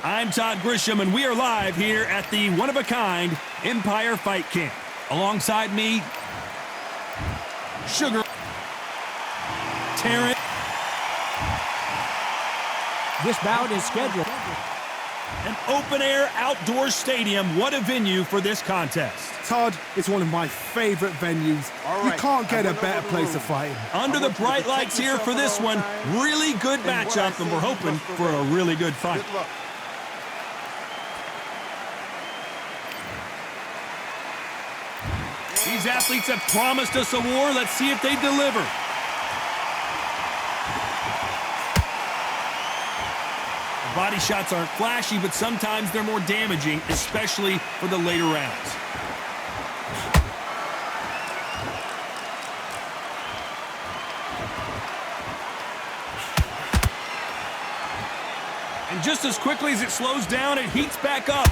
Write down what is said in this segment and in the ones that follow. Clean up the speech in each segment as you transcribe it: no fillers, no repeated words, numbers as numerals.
I'm Todd Grisham, and we are live here at the one-of-a-kind Empire Fight Camp. Alongside me, Sugar, Terrence. This bout is scheduled. An open-air outdoor stadium. What a venue for this contest. Todd, it's one of my favorite venues. You can't get a better place to fight in. Under the bright lights here for this one. Really good matchup, and we're hoping for a really good fight. These athletes have promised us a war. Let's see if they deliver. The body shots aren't flashy, but sometimes they're more damaging, especially for the later rounds. And just as quickly as it slows down, it heats back up.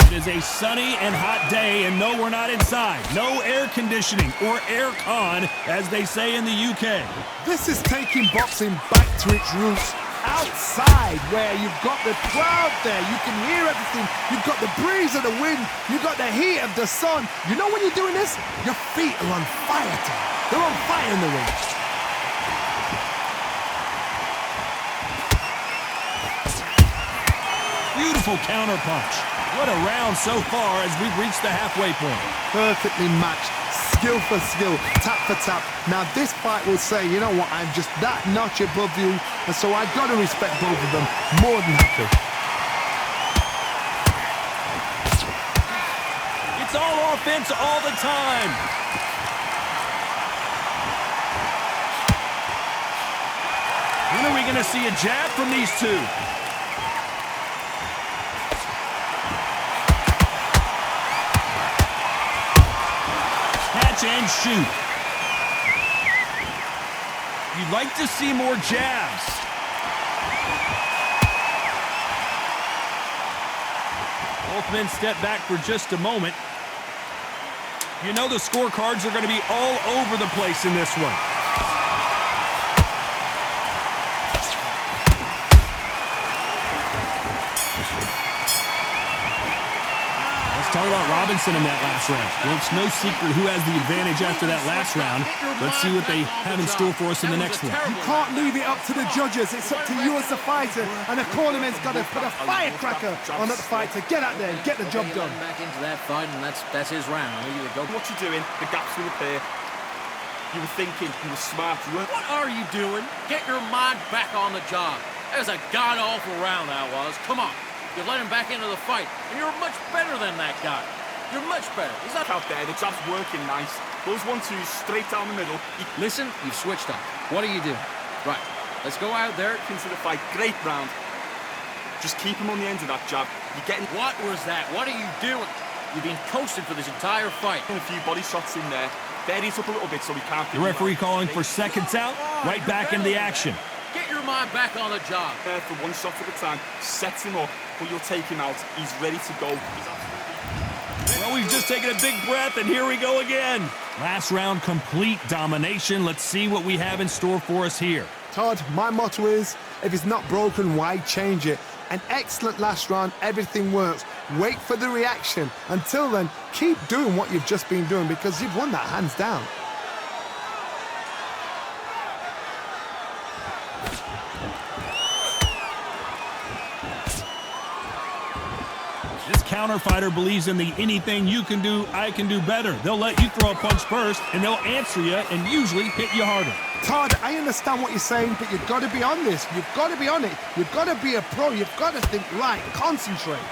It is a sunny and hot day, and no, we're not inside. No air conditioning, or air con, as they say in the UK. This is taking boxing back to its roots. Outside, where you've got the crowd there, you can hear everything. You've got the breeze of the wind, you've got the heat of the sun. You know when you're doing this? Your feet are on fire, Tom. They're on fire in the ring. Beautiful counter punch. What a round so far as we've reached the halfway point. Perfectly matched, skill for skill, tap for tap. Now this fight will say, you know what, I'm just that notch above you, and so I've got to respect both of them more than happy. It's all offense all the time. When are we going to see a jab from these two? And shoot. You'd like to see more jabs. Both men step back for just a moment. You know the scorecards are going to be all over the place in this one. Talk about Robinson in that last round. Well, it's no secret who has the advantage after that last round. Let's see what they have in store for us in the next one. You can't leave it up to the judges. It's up to you as the fighter, and the cornerman's got to put a firecracker on that fighter. Get out there and get the job done. Back into that fight, and that's his round. There you go. What you doing? The gaps will appear. You were thinking, you were smart. What are you doing? Get your mind back on the job. That was a god-awful round, that was. Come on. You let him back into the fight, and you're much better than that guy. You're much better. He's not out there. The jab's working nice. Those 1-2s straight down the middle. Listen, you've switched up. What are you doing? Right. Let's go out there. Into the fight. Great round. Just keep him on the end of that jab. You're getting... What was that? What are you doing? You've been coasted for this entire fight. A few body shots in there. Buries up a little bit so he can't... The referee calling for seconds out. Right back into the action. Get your mind back on the job. There for one shot at a time. Sets him up, but you'll take him out. He's ready to go. Well, we've just taken a big breath, and here we go again. Last round, complete domination. Let's see what we have in store for us here. Todd, my motto is, if it's not broken, why change it? An excellent last round, everything works. Wait for the reaction. Until then, keep doing what you've just been doing because you've won that hands down. This counter fighter believes in the anything you can do, I can do better. They'll let you throw a punch first, and they'll answer you and usually hit you harder. Todd, I understand what you're saying, but you've got to be on this. You've got to be on it. You've got to be a pro. You've got to think right. Concentrate.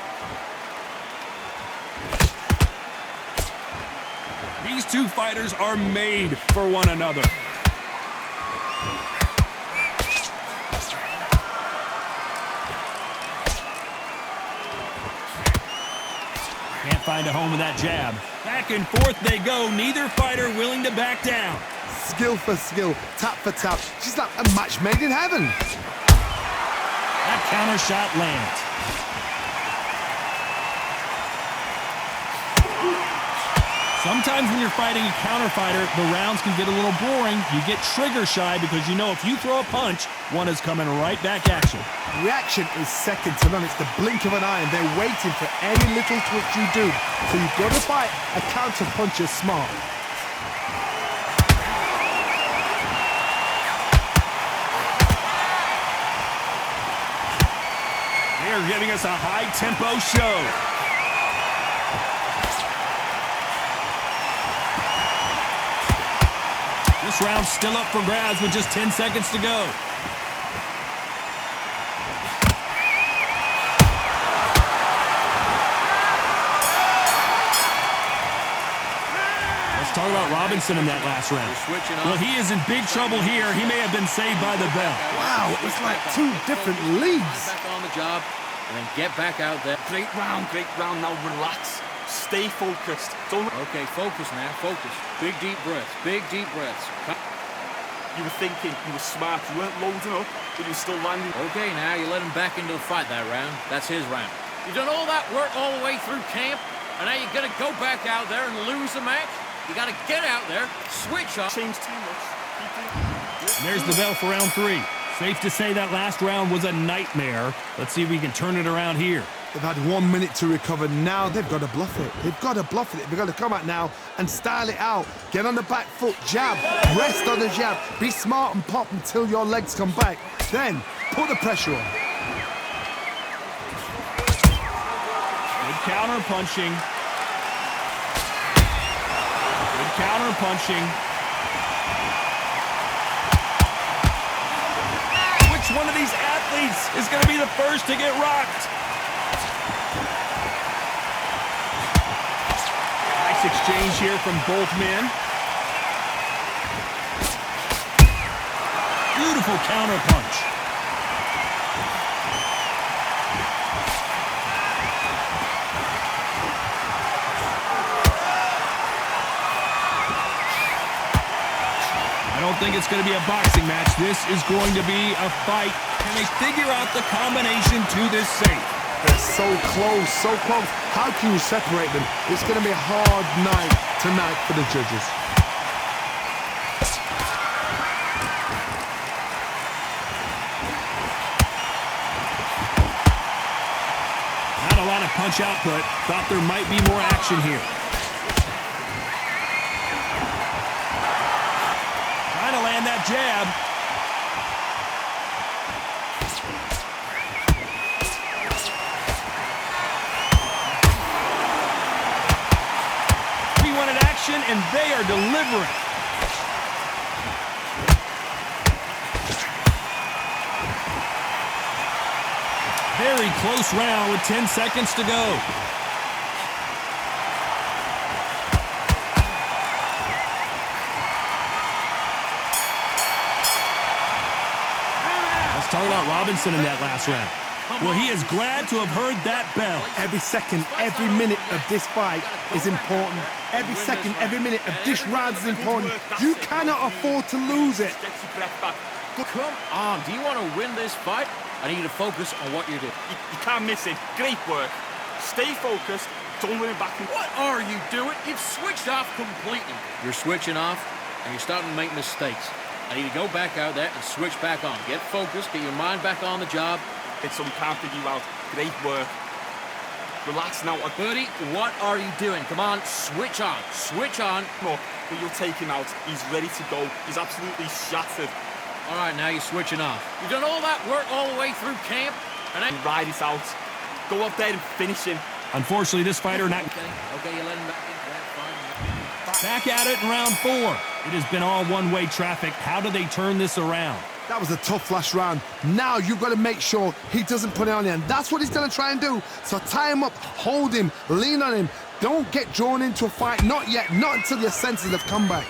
These two fighters are made for one another. Can't find a home with that jab. Back and forth they go. Neither fighter willing to back down. Skill for skill, tap for tap. She's like a match made in heaven. That counter shot lands. Sometimes when you're fighting a counter fighter, the rounds can get a little boring. You get trigger shy because you know if you throw a punch, one is coming right back at you. Reaction is second to none. It's the blink of an eye, and they're waiting for any little twitch you do. So you've got to fight a counter puncher smart. They're giving us a high-tempo show. This round's still up for grabs with just 10 seconds to go. Let's talk about Robinson in that last round. Well, he is in big trouble here. He may have been saved by the bell. Wow, it's like two different leagues. Back on the job, and then get back out there. Great round, now relax. Stay focused. Don't... Okay, focus now, focus. Big deep breaths, big deep breaths. You were thinking, you were smart, you weren't loading up, but you were still landing. Okay, now you let him back into the fight that round. That's his round. You've done all that work all the way through camp, and now you're gonna go back out there and lose the match? You gotta get out there, switch up. Changed too much. And there's the bell for round 3. Safe to say that last round was a nightmare. Let's see if we can turn it around here. They've had 1 minute to recover. Now they've got to bluff it. They've got to bluff it. They've got to come out now and style it out. Get on the back foot, jab, rest on the jab. Be smart and pop until your legs come back. Then put the pressure on. Good counter punching. Good counter punching. Which one of these athletes is going to be the first to get rocked? Nice exchange here from both men. Beautiful counter punch. I don't think it's going to be a boxing match. This is going to be a fight. Can they figure out the combination to this safe? They're so close, so close. How can you separate them? It's going to be a hard night tonight for the judges. Not a lot of punch output. Thought there might be more action here. Trying to land that jab. And they are delivering. Very close round with 10 seconds to go. Let's talk about Robinson in that last round. Well, he is glad to have heard that bell. Every second, every minute of this fight is important. Every second, every minute of this round is important. You cannot afford to lose it. Come on, do you want to win this fight? I need you to focus on what you're doing. You can't miss it. Great work. Stay focused. Don't let it back. What are you doing? You've switched off completely. You're switching off, and you're starting to make mistakes. I need to go back out there and switch back on. Get focused, get your mind back on the job. So we can't figure you out. Great work. Relax now. Birdie, what are you doing? Come on, switch on. Switch on. Look, but you'll take him out. He's ready to go. He's absolutely shattered. All right, now you're switching off. You've done all that work all the way through camp, and then ride it out. Go up there and finish him. Unfortunately, this fighter not... Okay, you let him back into that. Fine. Back at it in round 4. It has been all one-way traffic. How do they turn this around? That was a tough last round. Now you've got to make sure he doesn't put it on you, and that's what he's going to try and do. So tie him up, hold him, lean on him. Don't get drawn into a fight. Not yet. Not until your senses have come back.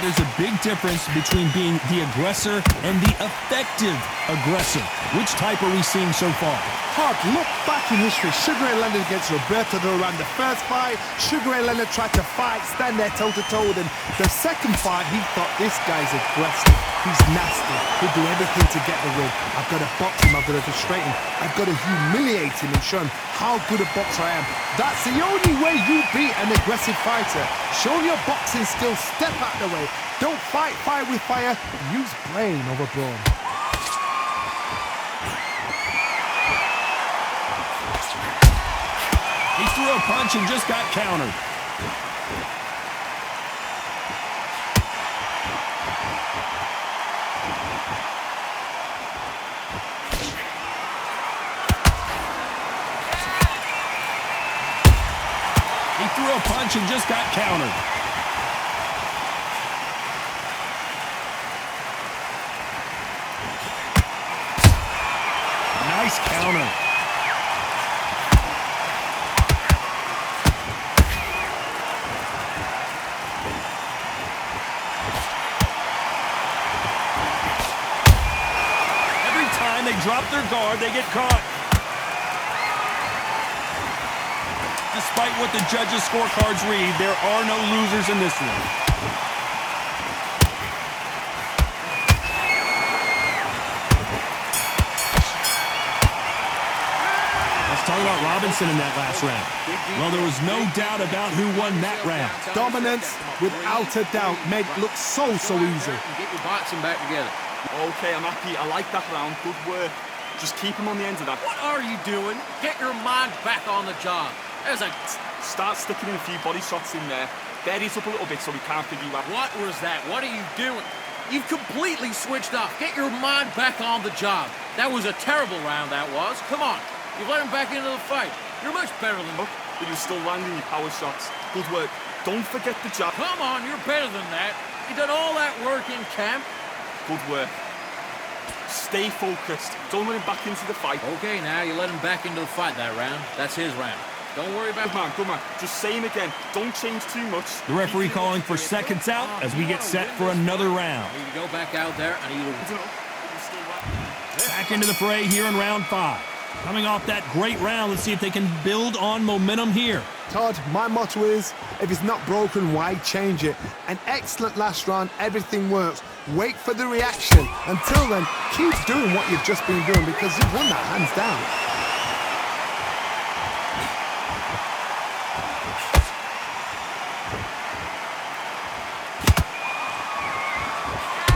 There's a big difference between being the aggressor and the effective aggressor. Which type are we seeing so far? Todd, look back in history. Sugar Ray Leonard against Roberto Duran. The first fight, Sugar Ray Leonard tried to fight, stand there toe-to-toe. Then the second fight, he thought, this guy's aggressive. He's nasty. He'll do everything to get the win. I've got to box him. I've got to frustrate him. I've got to humiliate him and show him how good a boxer I am. That's the only way you beat an aggressive fighter. Show your boxing skills. Step out the way. Don't fight fire with fire. Use brain over brawn. He threw a punch and just got countered. He threw a punch and just got countered. Nice counter. They drop their guard, they get caught. Despite what the judges' scorecards read, there are no losers in this one. Let's talk about Robinson in that last round. Well, there was no doubt about who won that round. Dominance, without a doubt, made it look so easy. Get your boxing back together. Okay, I'm happy. I like that round. Good work. Just keep him on the end of that. What are you doing? Get your mind back on the job. There's a... Start sticking in a few body shots in there. Bury it up a little bit so we can't figure you out. What was that? What are you doing? You've completely switched off. Get your mind back on the job. That was a terrible round, that was. Come on. You've let him back into the fight. You're much better than... But you're still landing your power shots. Good work. Don't forget the jab. Come on, you're better than that. You've done all that work in camp. Good work. Stay focused. Don't let him back into the fight. Okay, now you let him back into the fight that round. That's his round. Don't worry about... Good man. Just say him again. Don't change too much. The referee calling for seconds out as we get set for another round. You go back out there and you... Back into the fray here in round 5. Coming off that great round, let's see if they can build on momentum here. Todd, my motto is, if it's not broken, why change it? An excellent last round, everything works. Wait for the reaction. Until then, keep doing what you've just been doing because you've won that hands down.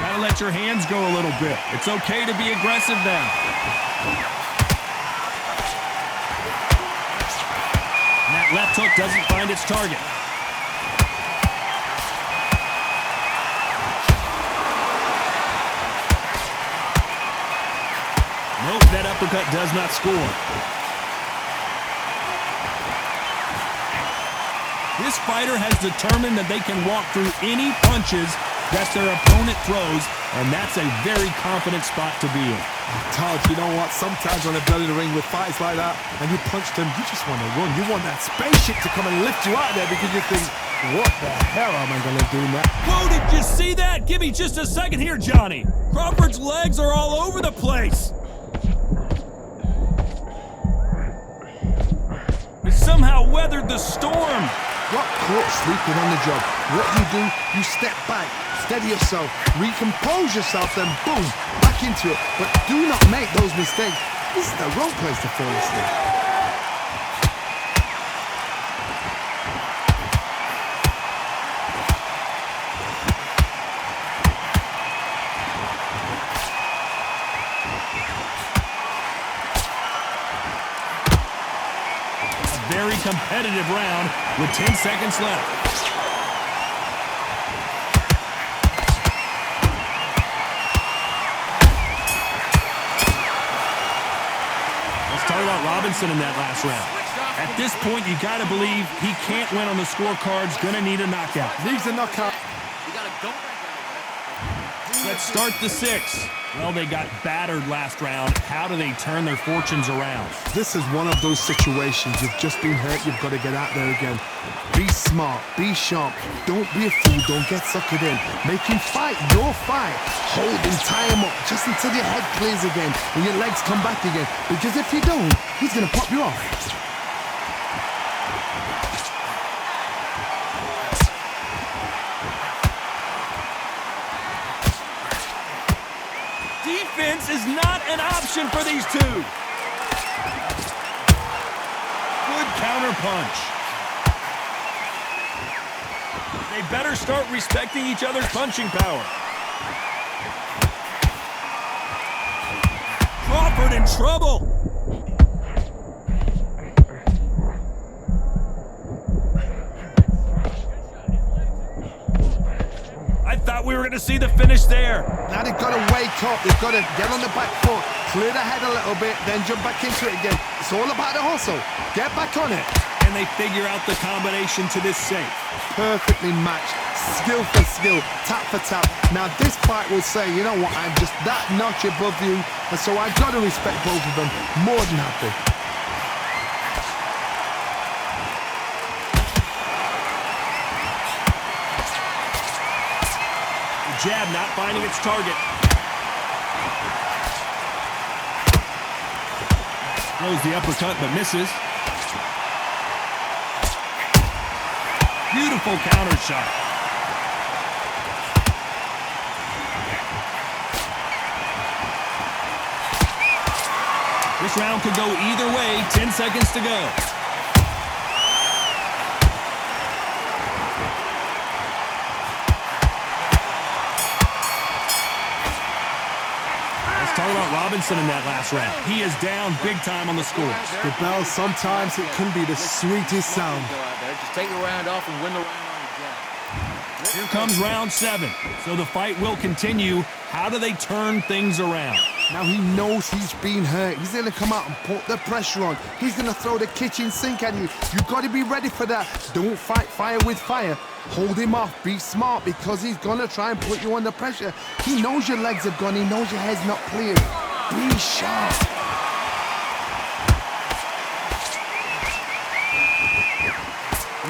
Gotta let your hands go a little bit. It's okay to be aggressive now. And that left hook doesn't find its target. Nope, that uppercut does not score. This fighter has determined that they can walk through any punches that their opponent throws, and that's a very confident spot to be in. Todd, you know what? Sometimes when I've done in the ring with fights like that, and you punch them, you just want to run. You want that spaceship to come and lift you out there because you think, what the hell am I going to do now? Whoa, did you see that? Give me just a second here, Johnny. Crawford's legs are all over the place. He somehow weathered the storm. Got caught sleeping on the job. What do? You step back, steady yourself, recompose yourself, then boom, back into it. But do not make those mistakes. This is the wrong place to fall asleep. Very competitive round with 10 seconds left. Let's talk about Robinson in that last round. At this point, you got to believe he can't win on the scorecards. Going to need a knockout. Needs a knockout. You got to go back out there. Let's start the 6th. Well, they got battered last round. How do they turn their fortunes around? This is one of those situations. You've just been hurt. You've got to get out there again. Be smart. Be sharp. Don't be a fool. Don't get suckered in. Make him fight your fight. Hold him, tie him up just until your head clears again and your legs come back again. Because if you don't, he's going to pop you off. Defense is not an option for these two. Good counter punch. They better start respecting each other's punching power. Crawford in trouble. I thought we were going to see the finish there. Now they've got to wake up. They've got to get on the back foot, clear the head a little bit, then jump back into it again. It's all about the hustle. Get back on it. And they figure out the combination to this safe. Perfectly matched. Skill for skill, tap for tap. Now this fight will say, you know what, I'm just that notch above you, and so I've got to respect both of them. More than happy. Jab not finding its target. Throws the uppercut but misses. Beautiful counter shot. This round could go either way. 10 seconds to go. Talk about Robinson in that last round. He is down big time on the score. The bell, sometimes it can be the sweetest sound. Go out there, just take the round off and win the round on the jab. Here comes round 7. So the fight will continue. How do they turn things around? Now he knows he's been hurt. He's going to come out and put the pressure on. He's going to throw the kitchen sink at you. You've got to be ready for that. Don't fight fire with fire. Hold him off. Be smart because he's going to try and put you under pressure. He knows your legs have gone. He knows your head's not clear. Be sharp.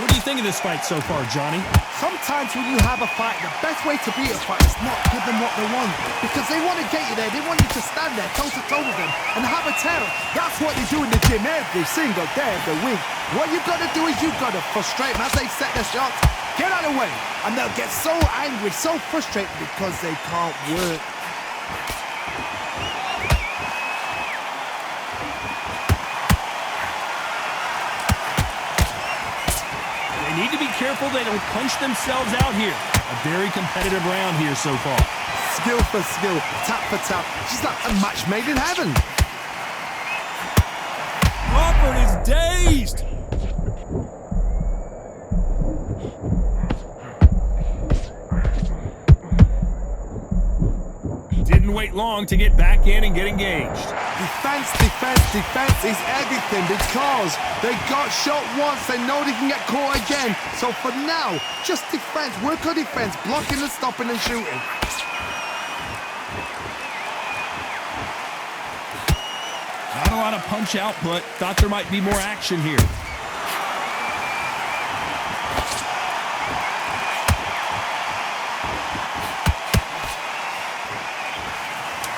What do you think of this fight so far, Johnny? Sometimes when you have a fight, the best way to beat a fight is not give them what they want. Because they want to get you there. They want you to stand there toe-to-toe with them and have a tell. That's what they do in the gym every single day of the week. What you've got to do is you've got to frustrate them as they set their shots. Get out of the way. And they'll get so angry, so frustrated because they can't work. They need to be careful they don't punch themselves out here. A very competitive round here so far. Skill for skill, tap for tap. Just like a match made in heaven. Crawford is dazed. Didn't wait long to get back in and get engaged. Defense, defense, defense is everything because they got shot once. They know they can get caught again. So for now, just defense. Work on defense, blocking and stopping and shooting. Not a lot of punch output. Thought there might be more action here.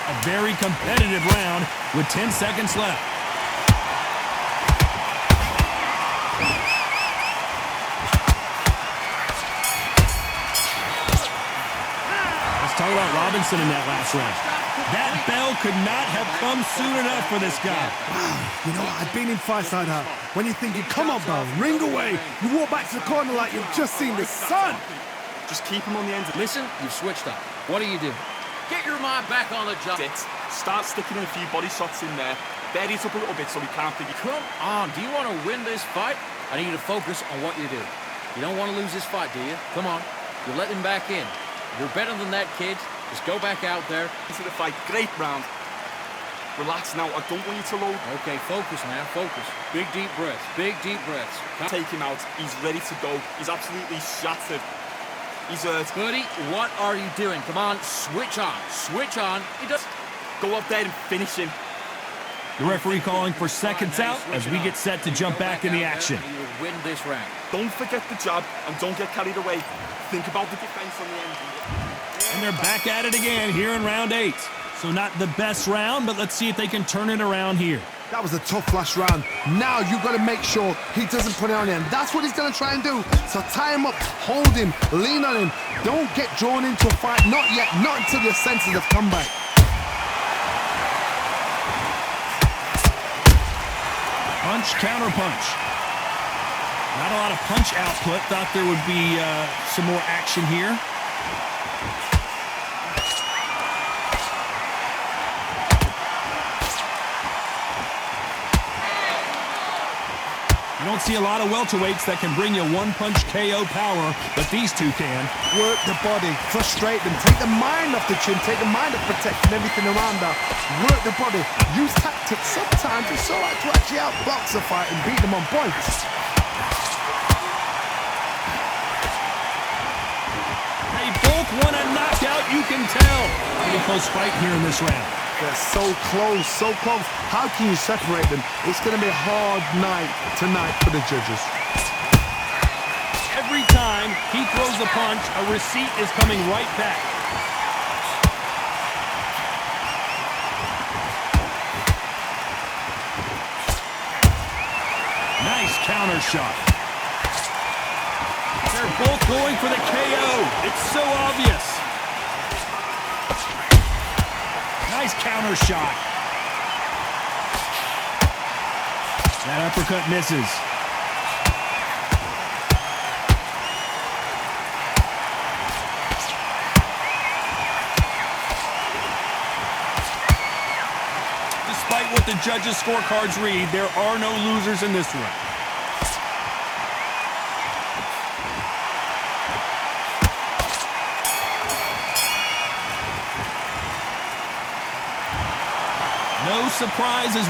A very competitive round with 10 seconds left. Let's talk about Robinson in that last round. That bell could not have come soon enough for this guy. You know, I've been in fights like that. When you're thinking, come on, Bell, ring away. You walk back to the corner like you've just seen the sun. Just keep him on the end of Listen, you've switched up. What do you do? Get your mind back on the job. it. Start sticking in a few body shots in there. Bury it up a little bit so we can't think. Come on, do you want to win this fight? I need you to focus on what you do. You don't want to lose this fight, do you? Come on, you're letting him back in. You're better than that, kid. Just go back out there. Into the fight. Great round. Relax now. I don't want you to load. Okay, focus now, focus. Big deep breaths, big deep breaths. Take him out. He's ready to go. He's absolutely shattered. He's hurt. Buddy, what are you doing? Come on, switch on. Switch on. He does. Go up there and finish him. The referee calling for seconds out as we get set to jump back in the action. You will win this round. Don't forget the jab and don't get carried away. Think about the defense on the end. And they're back at it again here in round 8. So not the best round, but let's see if they can turn it around here. That was a tough last round. Now you've got to make sure he doesn't put it on him. That's what he's going to try and do. So tie him up, hold him, lean on him. Don't get drawn into a fight. Not yet. Not until your senses have come back. Punch, counter punch. Not a lot of punch output. Thought there would be some more action here. You don't see a lot of welterweights that can bring you one-punch KO power, but these two can. Work the body, frustrate them, take the mind off the chin, take the mind off protecting everything around her. Work the body, use tactics. Sometimes it's all right to actually outbox a fight and beat them on points. They both want a knockout, you can tell. Pretty close fight here in this round. They're so close, so close. How can you separate them? It's going to be a hard night tonight for the judges. Every time he throws a punch, a receipt is coming right back. Nice counter shot. They're both going for the KO. It's so obvious. Nice counter shot. That uppercut misses. Despite what the judges' scorecards read, there are no losers in this one. No surprises.